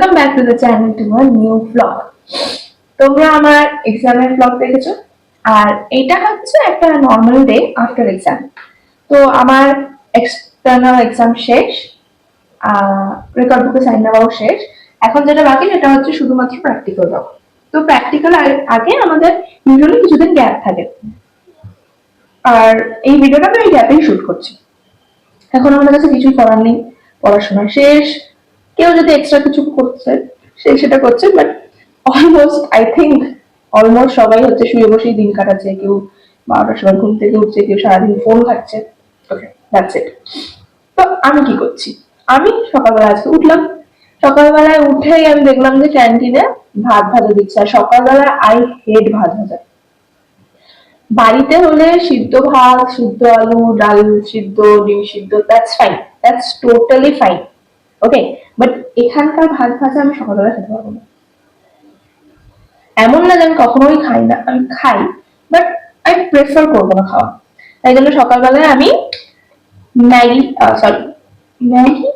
Welcome back to the channel to my new blog. তোমরা আমার এক্সামের ব্লগ দেখেছো, আর এটা হচ্ছে একটা নর্মাল ডে আফটার এক্সাম। তো আমার এক্সটার্নাল এক্সাম শেষ, রেকর্ড বুকে সাইন নেওয়াও শেষ। এখন যেটা বাকি সেটা হচ্ছে শুধুমাত্র প্র্যাকটিক্যাল দাও। তো প্র্যাকটিক্যাল আগে আমাদের ইউজুয়ালি কিছুদিন গ্যাপ থাকে, আর এই ভিডিওটা আমি এই গ্যাপেই শুট করছি। এখন আমাদের কাছে কিছুই করার নেই, পড়াশোনা শেষ। কেউ যদি এক্সট্রা কিছু করছে সে সেটা করছে, বাট অলমোস্ট সবাই হচ্ছে শুয়ে বসেই দিন কাটাচ্ছে। কেউ 12টার সময় ঘুম থেকে উঠছে, কেউ সারাদিন ফোন ঘাটছে। Okay, that's it. তো আমি কি করছি? আমি সকালবেলা আজকে উঠলাম, সকালবেলায় উঠেই আমি দেখলাম যে ক্যান্টিনে ভাত ভাজা দিচ্ছে। আর সকালবেলা আই হেট ভাত ভাজা। বাড়িতে হলে সিদ্ধ ভাত, সিদ্ধ আলু, ডাল সিদ্ধ, ডিম সিদ্ধ, that's fine, that's totally fine. Okay, but এখানকার ভাত ভাজা আমি সকালবেলা খেতে পারবো না। এমন না যে আমি কখনোই খাই না, আমি খাই, বাট আমি প্রেফার করবো না খাওয়া। তাই জন্য সকালবেলায় আমি ম্যাগি, সরি ম্যাগি,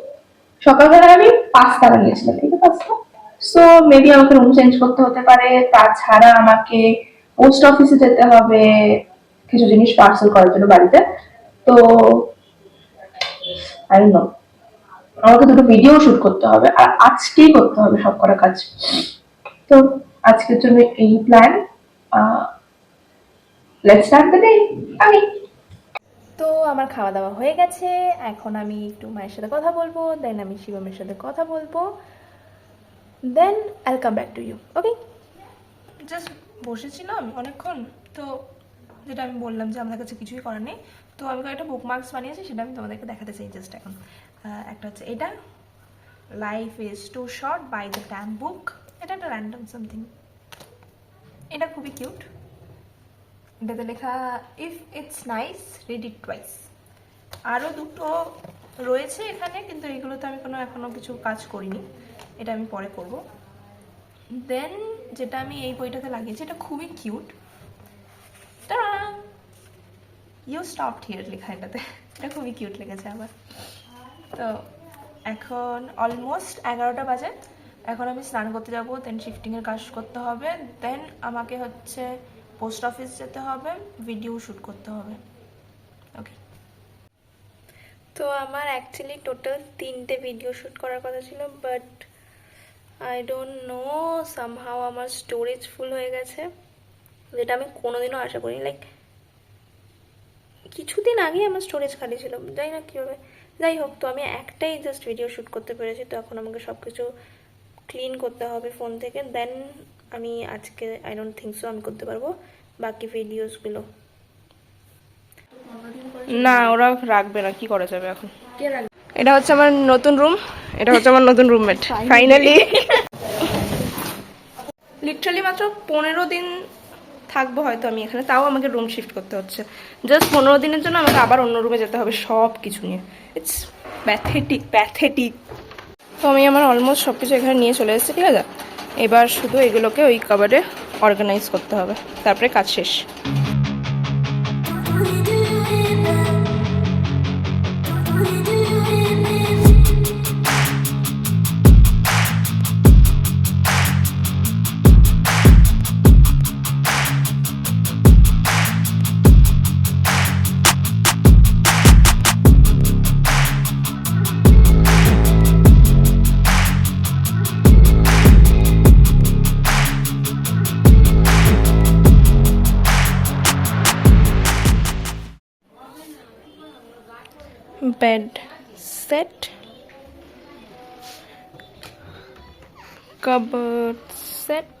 সকালবেলায় আমি পাস্তা বানিয়েছিলাম। ঠিক আছে, পাস্তা। সো মেবি আমাকে রুম চেঞ্জ করতে হতে পারে, তাছাড়া আমাকে পোস্ট অফিসে যেতে হবে কিছু জিনিস পার্সেল করার জন্য বাড়িতে। তো আই ডোন্ট নো, আমাকে দুটো ভিডিও শুট করতে হবে, আর আজকেই করতে হবে সব করা কাজ। তো আজকের জন্য এই plan. Let's start the day. আমি তো আমার খাওয়া দাওয়া হয়ে গেছে, এখন আমি একটু মায়ের সাথে কথা বলবো, দেন আমি শিবমের সাথে কথা বলবো, then I come back to you. Okay, just বসেছিলাম অনেকক্ষণ, তো যেটা আমি বললাম যে আমাদের কাছে কিছুই করার নেই, তো আমি কয়েকটা বুকমার্কস বানিয়েছি, সেটা আমি তোমাদেরকে দেখাতে চাই জাস্ট এখন। একটা হচ্ছে এটা, life is too short by the ট্যাম বুক। এটা একটা র্যান্ডম সামথিং, এটা খুবই কিউট। এটাতে লেখা if it's nice read it twice. আরও দুটো রয়েছে এখানে, কিন্তু এগুলোতে আমি এখনো কিছু কাজ করিনি, এটা আমি পরে করব। দেন যেটা আমি এই বইটাতে লাগিয়েছি, এটা খুবই কিউট, ইউ স্টপড হিয়ার লেখা এটাতে, এটা খুবই কিউট লেগেছে আমার। তো এখন অলমোস্ট 11টা বাজে, এখন আমি স্নান করতে যাবো, দেন শিফটিংয়ের কাজ করতে হবে, দেন আমাকে হচ্ছে পোস্ট অফিস যেতে হবে, ভিডিও শ্যুট করতে হবে। ওকে, তো আমার অ্যাকচুয়ালি টোটাল 3টে ভিডিও শ্যুট করার কথা ছিল, but I don't know, somehow আমার স্টোরেজ ফুল হয়ে গেছে, যেটা আমি কোনোদিনও আশা করিনি। লাইক কিছুদিন আগেই আমার স্টোরেজ খালি ছিল, যাই না কীভাবে, যাই হোক। তো আমি একটাই জাস্ট ভিডিও শ্যুট করতে পেরেছি, তো এখন আমাকে সব কিছু ক্লিন করতে হবে ফোন থেকে, দেন আমি আজকে আই ডোন্ট থিঙ্ক সো আমি করতে পারবো বাকি ভিডিওসগুলো। না, ওরা রাখবে না, কি করা যাবে এখন। এটা হচ্ছে আমার নতুন রুম, এটা হচ্ছে আমার নতুন রুমমেট ফাইনালি। লিটারালি মাত্র 15 দিন থাকবো হয়তো আমি এখানে, তাও আমাকে রুম শিফট করতে হচ্ছে। জাস্ট 15 দিনের জন্য আমাকে আবার অন্য রুমে যেতে হবে সব কিছু নিয়ে। It's pathetic. তো আমি আমার অলমোস্ট সব কিছু এখানে নিয়ে চলে এসেছি, ঠিক আছে। এবার শুধু এগুলোকে ওই কাবারে অর্গানাইজ করতে হবে, তারপরে কাজ শেষ। Bed set, cupboard set,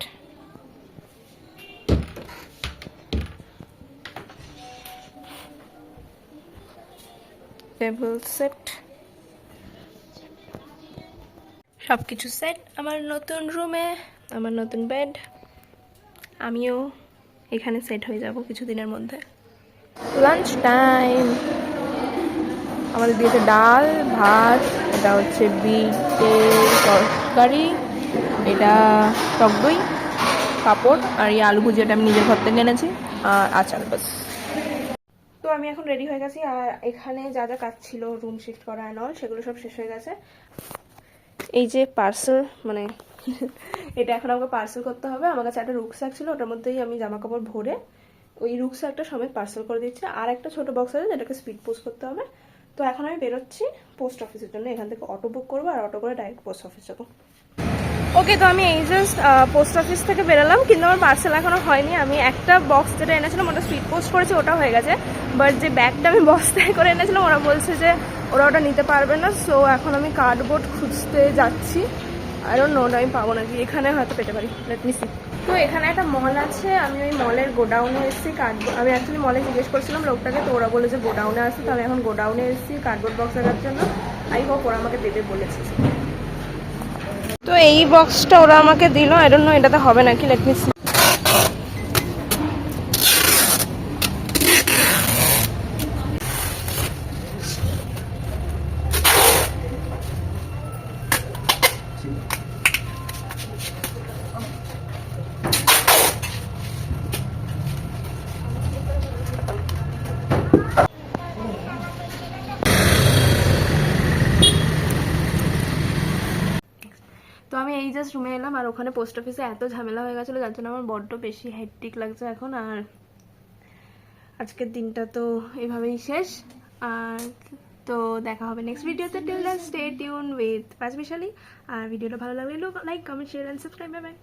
table set, সব কিছু সেট আমার নতুন রুমে, আমার নতুন বেড। আমিও এখানে সেট হয়ে যাব কিছুদিনের মধ্যে। লাঞ্চ টাইম, আমাদের দিয়েছে ডাল ভাত, এটা হচ্ছে বিটের তরকারি, এটা টক দই, পাঁপড়, আর এই আলু ভুজিয়াটা আমি নিজের ঘর থেকে এনেছি, আর আচার, বাস। তো আমি এখন রেডি হয়ে গেছি, আর এখানে যা যা কাজ ছিল রুম শিফট করা অ্যান্ড অল, সেগুলো সব শেষ হয়ে গেছে। এই যে পার্সেল, মানে এটা এখন আমাকে পার্সেল করতে হবে। আমার কাছে একটা রুকস্যাক ছিল, ওটার মধ্যেই আমি জামা কাপড় ভরে ওই রুকস্যাকটা সমেত পার্সেল করে দিচ্ছি। আর একটা ছোট বক্স আছে যেটাকে স্পিড পোস্ট করতে হবে। তো এখন আমি বেরোচ্ছি পোস্ট অফিসের জন্য। এখান থেকে অটো বুক করবো আর অটো করে ডাইরেক্ট পোস্ট অফিস যাবো। ওকে, তো আমি এই জাস্ট পোস্ট অফিস থেকে বেরোলাম, কিন্তু আমার পার্সেল এখনও হয়নি। আমি একটা বক্স যেটা এনেছিলাম ওটা স্পিড পোস্ট করেছি, ওটা হয়ে গেছে। বাট যে ব্যাগটা আমি বস্তায় করে এনেছিলাম ওরা বলছে যে ওরা ওটা নিতে পারবে না। সো এখন আমি কার্ডবোর্ড খুঁজতে যাচ্ছি। আর নোট আমি পাবো নাকি, এখানে হয়তো পেতে পারি, লেট মি সি। তো এখানে একটা মল আছে, আমি ওই মলের গোডাউনে এসেছি। কার্ডবোর্ড আমি অ্যাকচুয়ালি মলে জিজ্ঞেস করছিলাম লোকটাকে, তো ওরা বলে যে গোডাউনে আসছে। তো আমি এখন গোডাউনে এসেছি কার্ডবোর্ড বক্স রাখার জন্য। আই হোপ ওরা আমাকে দেবে বলেছে। তো এই বক্সটা ওরা আমাকে দিল, আই ডোন্ট নো এটাতে হবে নাকি, লেট মি সি। তো আমি এই জাস্ট রুমে এলাম, আর ওখানে পোস্ট অফিসে এত ঝামেলা হয়ে গেছিলো যার জন্য আমার বড্ড বেশি হেডটিক লাগছে এখন। আর আজকের দিনটা তো এভাবেই শেষ। আর তো দেখা হবে নেক্সট ভিডিওতে। Till then stay tune with Panchmishali. আর ভিডিওটা ভালো লাগলে like, comment, share and subscribe. Bye by.